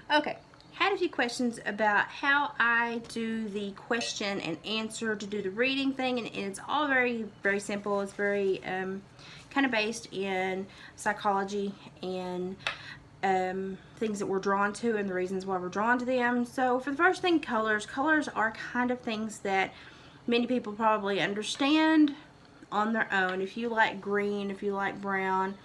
Okay, had a few questions about how I do the question and answer to do the reading thing, and it's all very simple. It's very kind of based in psychology and things that we're drawn to and the reasons why we're drawn to them. So for the first thing, colors. Colors are kind of things that many people probably understand on their own. If you like green, if you like brown,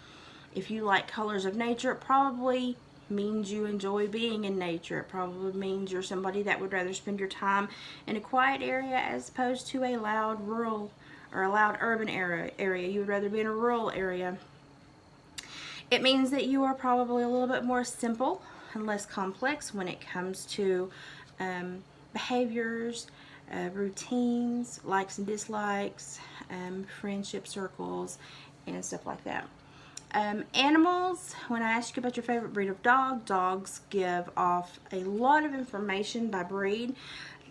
if you like colors of nature, it probably means you enjoy being in nature. It probably means you're somebody that would rather spend your time in a quiet area as opposed to a loud rural or a loud urban area. You would rather be in a rural area. It means that you are probably a little bit more simple and less complex when it comes to behaviors, routines, likes and dislikes, friendship circles, and stuff like that. Animals, when I ask you about your favorite breed of dog, dogs give off a lot of information by breed.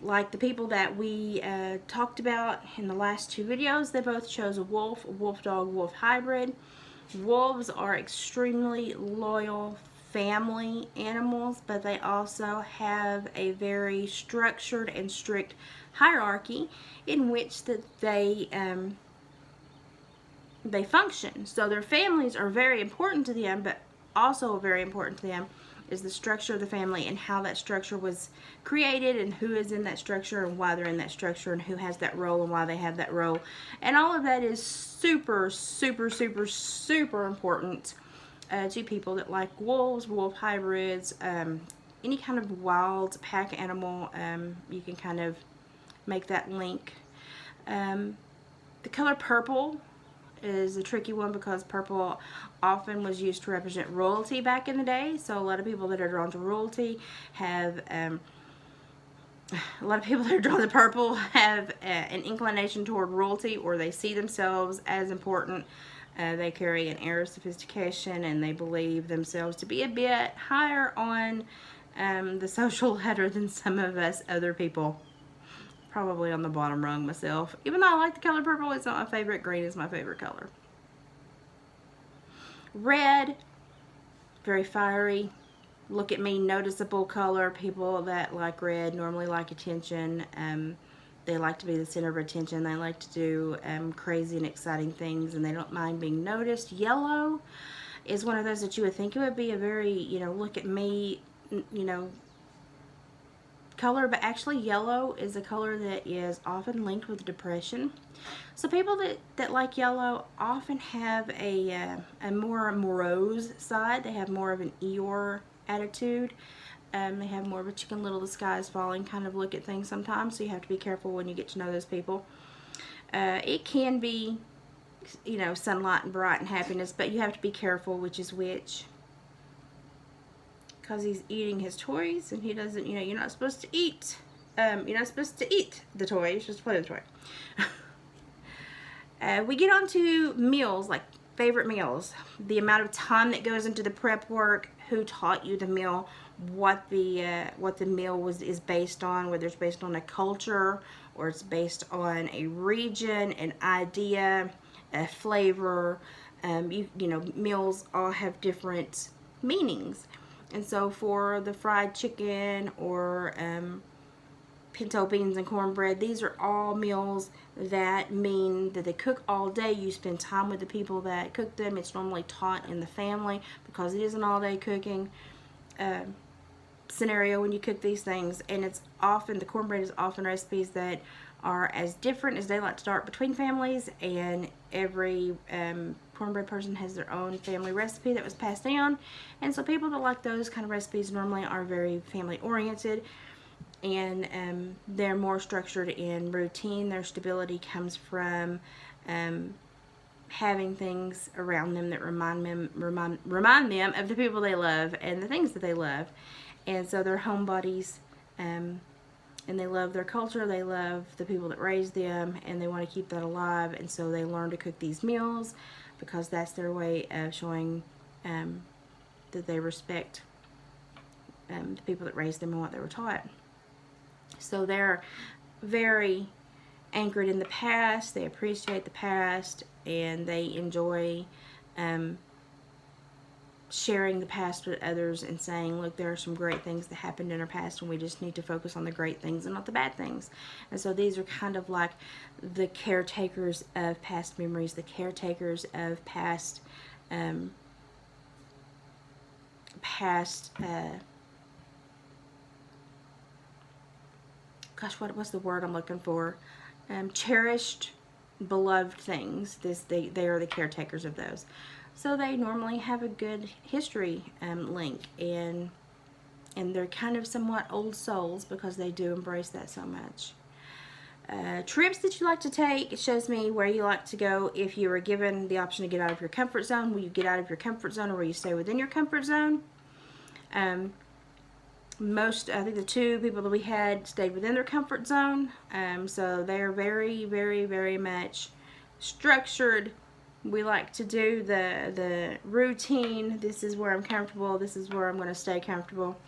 Like the people that we talked about in the last two videos, they both chose a wolf dog, wolf hybrid. Wolves are extremely loyal family animals, but they also have a very structured and strict hierarchy in which that they function. So their families are very important to them, but also very important to them is the structure of the family and how that structure was created and who is in that structure and why they're in that structure and who has that role and why they have that role. And all of that is super important to people that like wolves, wolf hybrids, any kind of wild pack animal. You can kind of make that link. The color purple is a tricky one because purple often was used to represent royalty back in the day. So a lot of people that are drawn to royalty have a lot of people that are drawn to purple have an inclination toward royalty, or they see themselves as important. They carry an air of sophistication and they believe themselves to be a bit higher on the social ladder than some of us other people. Probably on the bottom rung myself. Even though I like the color purple, it's not my favorite. Green is my favorite color. Red, very fiery. Look at me, noticeable color. People that like red normally like attention. They like to be the center of attention. They like to do crazy and exciting things, and they don't mind being noticed. Yellow is one of those that you would think it would be a very, look at me, color, but actually yellow is a color that is often linked with depression. So people that like yellow often have a more morose side. They have more of an Eeyore attitude. They have more of a Chicken Little, the sky is falling kind of look at things sometimes, so you have to be careful when you get to know those people. It can be, sunlight and bright and happiness, but you have to be careful which is which. Because he's eating his toys and he doesn't, you're not supposed to eat. You're not supposed to eat the toy. You're supposed to play with the toy. We get on to meals, like favorite meals. The amount of time that goes into the prep work, who taught you the meal, what the meal is based on, whether it's based on a culture or it's based on a region, an idea, a flavor. Meals all have different meanings. And so for the fried chicken or pinto beans and cornbread, these are all meals that mean that they cook all day. You spend time with the people that cook them. It's normally taught in the family because it is an all-day cooking scenario when you cook these things. And it's often, the cornbread is often recipes that are as different as daylight start between families, and every cornbread person has their own family recipe that was passed down. And so people that like those kind of recipes normally are very family oriented, and they're more structured in routine. Their stability comes from having things around them that remind them of the people they love and the things that they love. And so they're homebodies, and they love their culture, they love the people that raised them, and they want to keep that alive. And so they learn to cook these meals because that's their way of showing that they respect the people that raised them and what they were taught. So they're very anchored in the past, they appreciate the past, and they enjoy sharing the past with others and saying, look, there are some great things that happened in our past, and we just need to focus on the great things and not the bad things. And so these are kind of like the caretakers of past memories, the caretakers of past gosh, what's the word I'm looking for? Cherished, beloved things. They are the caretakers of those. So they normally have a good history link, and they're kind of somewhat old souls because they do embrace that so much. Trips that you like to take, it shows me where you like to go. If you were given the option to get out of your comfort zone, will you get out of your comfort zone, or will you stay within your comfort zone? I think the two people that we had stayed within their comfort zone. So they're very, very, very much structured. We like to do the routine. This is where I'm comfortable. This is where I'm going to stay comfortable.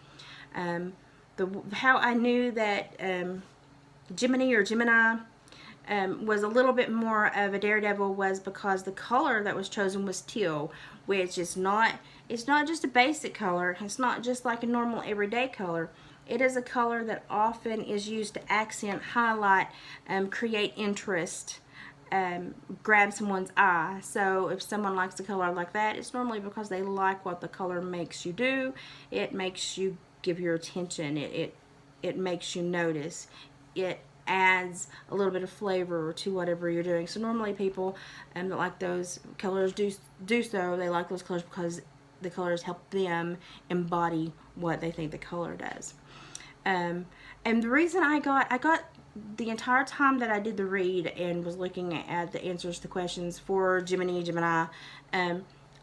How I knew that Gemini was a little bit more of a daredevil was because the color that was chosen was teal, which is not, it's not just a basic color. It's not just like a normal everyday color. It is a color that often is used to accent, highlight, create interest, grab someone's eye. So if someone likes a color like that, it's normally because they like what the color makes you do. It makes you give your attention. It makes you notice. It adds a little bit of flavor to whatever you're doing. So normally people that like those colors do so. They like those colors because the colors help them embody what they think the color does. And the reason I got the entire time that I did the read and was looking at the answers to questions for Gemini,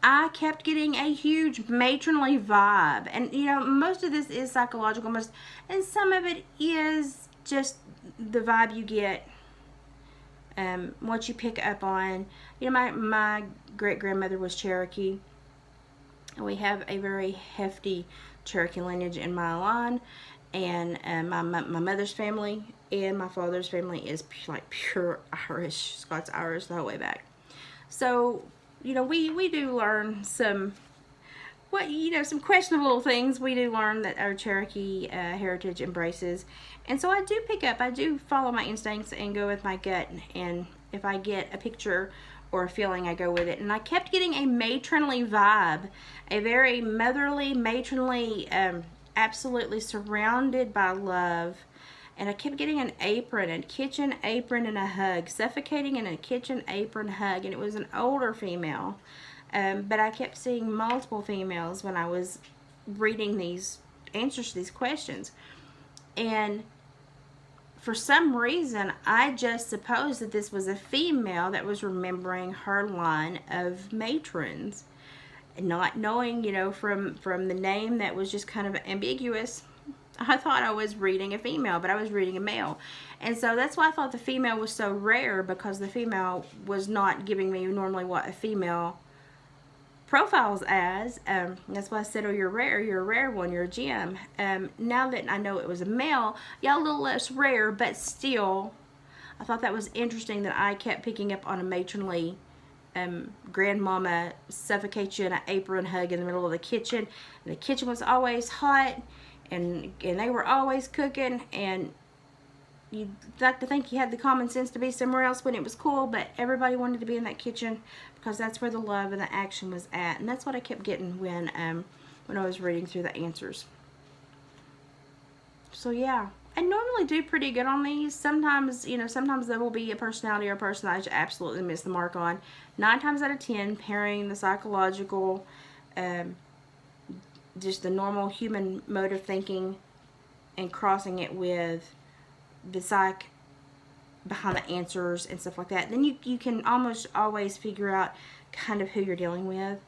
I kept getting a huge matronly vibe. And you know, most of this is psychological, and some of it is just the vibe you get, what you pick up on. You know, my great grandmother was Cherokee, and we have a very hefty Cherokee lineage in my line. And my mother's family and my father's family is like pure Irish, Scots Irish the whole way back. So, you know, we do learn some questionable things. We do learn that our Cherokee heritage embraces. And so I do follow my instincts and go with my gut. And if I get a picture or a feeling, I go with it. And I kept getting a matronly vibe, a very motherly, matronly, absolutely surrounded by love. And I kept getting an apron, a kitchen apron, and a hug, suffocating in a kitchen apron hug. And it was an older female. But I kept seeing multiple females when I was reading these answers to these questions. And for some reason, I just supposed that this was a female that was remembering her line of matrons. Not knowing, you know, from the name that was just kind of ambiguous, I thought I was reading a female, but I was reading a male. And so that's why I thought the female was so rare, because the female was not giving me normally what a female profiles as. That's why I said, oh, you're a rare one, you're a gem. Now that I know it was a male, yeah, a little less rare, but still, I thought that was interesting that I kept picking up on a matronly grandmama suffocate you in an apron hug in the middle of the kitchen. And the kitchen was always hot, and they were always cooking, and you'd like to think you had the common sense to be somewhere else when it was cool, but everybody wanted to be in that kitchen because that's where the love and the action was at. And that's what I kept getting when I was reading through the answers. So yeah, I normally do pretty good on these. Sometimes, you know, sometimes there will be a personality or a personage I absolutely miss the mark on. 9 times out of 10, pairing the psychological, just the normal human mode of thinking and crossing it with the psych behind the answers and stuff like that, then you can almost always figure out kind of who you're dealing with.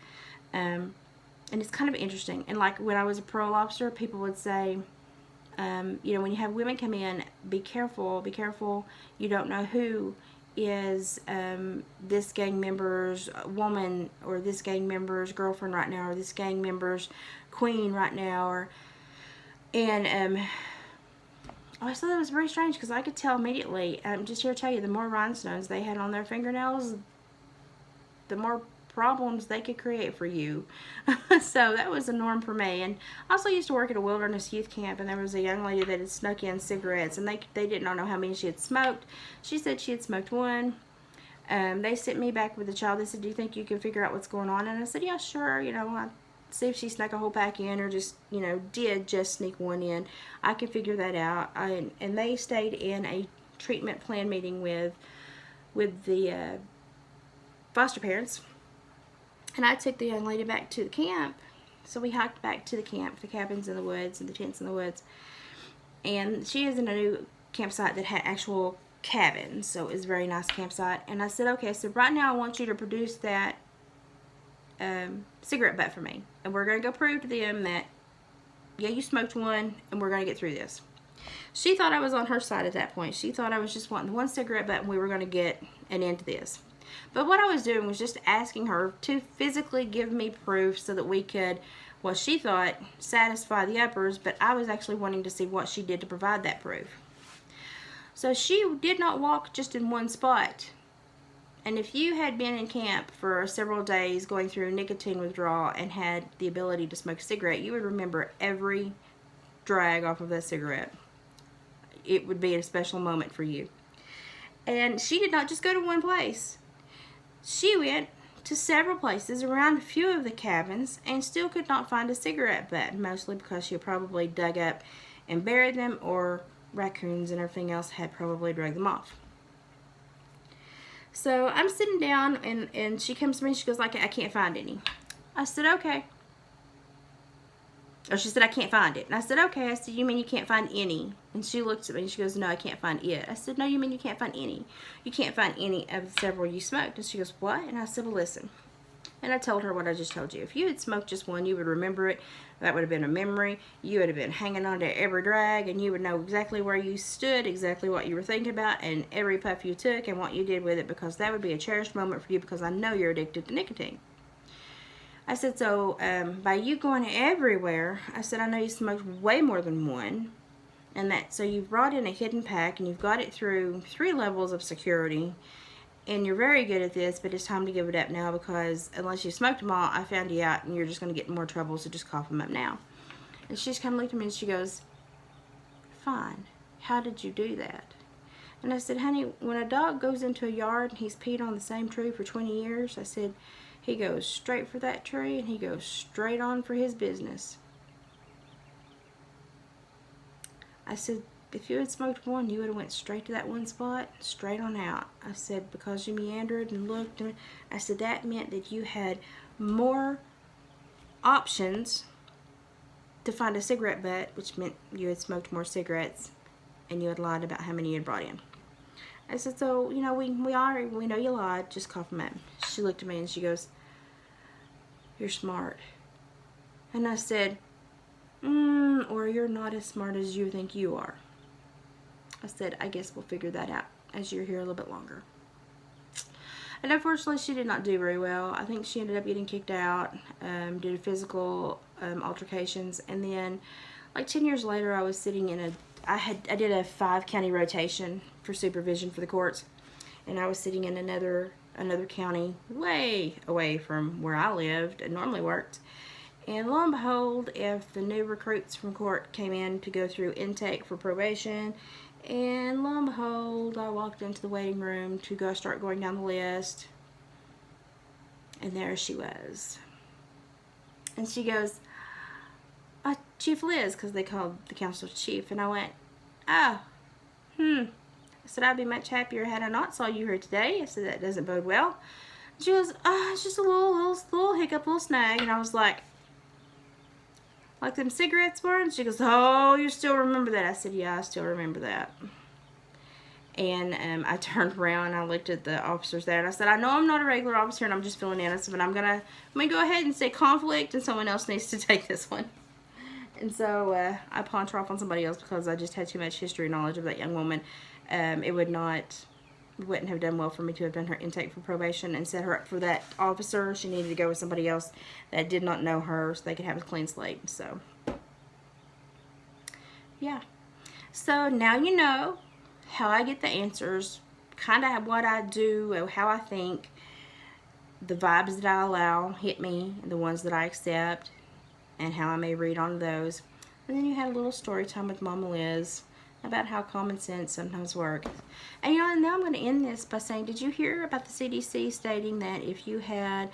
And it's kind of interesting. And like when I was a parole officer, people would say, you know, when you have women come in, be careful, you don't know who is this gang member's woman, or this gang member's girlfriend right now, or this gang member's queen right now, and I thought that was very strange because I could tell immediately. Just here to tell you, the more rhinestones they had on their fingernails, the more problems they could create for you. So that was a norm for me. And I also used to work at a wilderness youth camp, and there was a young lady that had snuck in cigarettes, and they did not know how many she had smoked. She said she had smoked one. They sent me back with the child. They said, do you think you can figure out what's going on? And I said, yeah, sure. I see if she snuck a whole pack in, or just, did just sneak one in. I can figure that out. And they stayed in a treatment plan meeting with the foster parents. And I took the young lady back to the camp. So we hiked back to the camp, the cabins in the woods and the tents in the woods. And she is in a new campsite that had actual cabins. So it was a very nice campsite. And I said, okay, so right now I want you to produce that cigarette butt for me. And we're going to go prove to them that, yeah, you smoked one, and we're going to get through this. She thought I was on her side at that point. She thought I was just wanting one cigarette butt and we were going to get an end to this. But what I was doing was just asking her to physically give me proof so that we could, well, she thought, satisfy the uppers, but I was actually wanting to see what she did to provide that proof. So she did not walk just in one spot. And if you had been in camp for several days going through nicotine withdrawal and had the ability to smoke a cigarette, you would remember every drag off of that cigarette. It would be a special moment for you. And she did not just go to one place. She went to several places around a few of the cabins and still could not find a cigarette butt, mostly because she had probably dug up and buried them, or raccoons and everything else had probably dragged them off. So I'm sitting down, and she comes to me and she goes, I can't find any. I said, okay. Or she said, I can't find it. And I said, okay. I said, you mean you can't find any? And she looked at me and she goes, no, I can't find it. I said, no, you mean you can't find any? You can't find any of the several you smoked. And she goes, what? And I said, well, listen. And I told her what I just told you. If you had smoked just one, you would remember it. That would have been a memory. You would have been hanging on to every drag, and you would know exactly where you stood, exactly what you were thinking about, and every puff you took and what you did with it, because that would be a cherished moment for you, because I know you're addicted to nicotine. I said, so by you going everywhere, I said, I know you smoked way more than one. And so you've brought in a hidden pack, and you've got it through 3 levels of security. And you're very good at this, but it's time to give it up now, because unless you smoked them all, I found you out, and you're just going to get in more trouble, so just cough them up now. And she just kind of looked at me and she goes, fine, how did you do that? And I said, honey, when a dog goes into a yard and he's peed on the same tree for 20 years, I said, he goes straight for that tree, and he goes straight on for his business. I said, if you had smoked one, you would have went straight to that one spot, straight on out. I said, because you meandered and looked, I said, that meant that you had more options to find a cigarette butt, which meant you had smoked more cigarettes, and you had lied about how many you had brought in. I said, so, we know you lied, just cough them up. She looked at me and she goes, you're smart. And I said, or you're not as smart as you think you are. I said, I guess we'll figure that out as you're here a little bit longer. And unfortunately, she did not do very well. I think she ended up getting kicked out, did physical altercations, and then like 10 years later, I was sitting in I did a 5-county rotation for supervision for the courts, and I was sitting in another county way away from where I lived and normally worked. And lo and behold, if the new recruits from court came in to go through intake for probation, and lo and behold, I walked into the waiting room to go start going down the list, and there she was. And she goes, Chief Liz, because they called the council chief. And I went, I said, I'd be much happier had I not saw you here today. I said, that doesn't bode well. She goes, it's just a little hiccup, little snag. And I was like them cigarettes were? And she goes, oh, you still remember that? I said, yeah, I still remember that. And I turned around and I looked at the officers there, and I said, I know I'm not a regular officer and I'm just filling in. I said, but I'm gonna go ahead and say conflict, and someone else needs to take this one. And so I pawned her off on somebody else because I just had too much history knowledge of that young woman. It wouldn't have done well for me to have done her intake for probation and set her up for that officer. She needed to go with somebody else that did not know her so they could have a clean slate. So, yeah. So now you know how I get the answers, kind of what I do, how I think. the vibes that I allow hit me, the ones that I accept, and how I may read on those. And then you had a little story time with Mama Liz about how common sense sometimes works. And you know, and now I'm going to end this by saying, did you hear about the CDC stating that if you had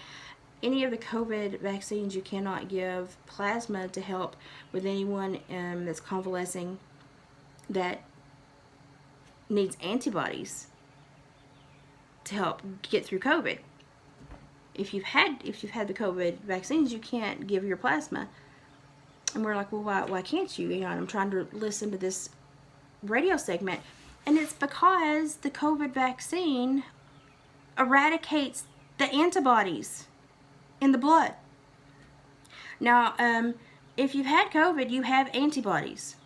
any of the COVID vaccines, you cannot give plasma to help with anyone that's convalescing that needs antibodies to help get through COVID. If you've had the COVID vaccines, you can't give your plasma. And we're like, well, why can't you? You know, and I'm trying to listen to this radio segment, and it's because the COVID vaccine eradicates the antibodies in the blood. Now, if you've had COVID, you have antibodies.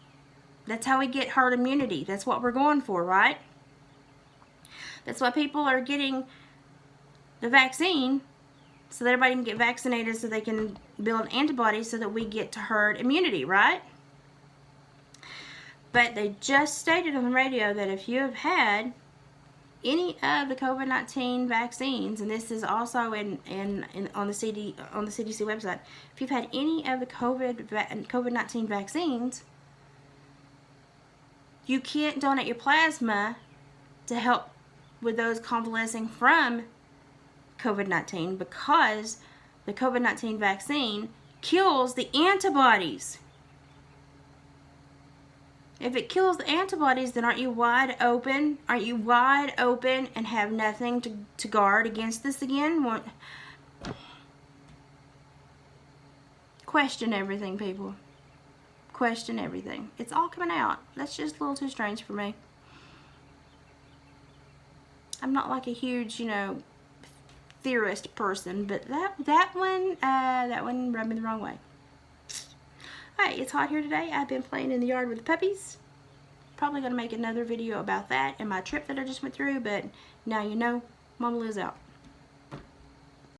That's how we get herd immunity. That's what we're going for, right? That's why people are getting the vaccine, so that everybody can get vaccinated so they can build antibodies so that we get to herd immunity, right? But they just stated on the radio that if you have had any of the COVID-19 vaccines, and this is also on the CDC website, if you've had any of the COVID-19 vaccines, you can't donate your plasma to help with those convalescing from COVID-19, because the COVID-19 vaccine kills the antibodies. If it kills the antibodies, then aren't you wide open? Aren't you wide open and have nothing to guard against this again? Question everything, people. Question everything. It's all coming out. That's just a little too strange for me. I'm not like a huge, you know, theorist person, but that one rubbed me the wrong way. Alright, it's hot here today. I've been playing in the yard with the puppies. Probably going to make another video about that and my trip that I just went through, but now you know, Mama Liz out.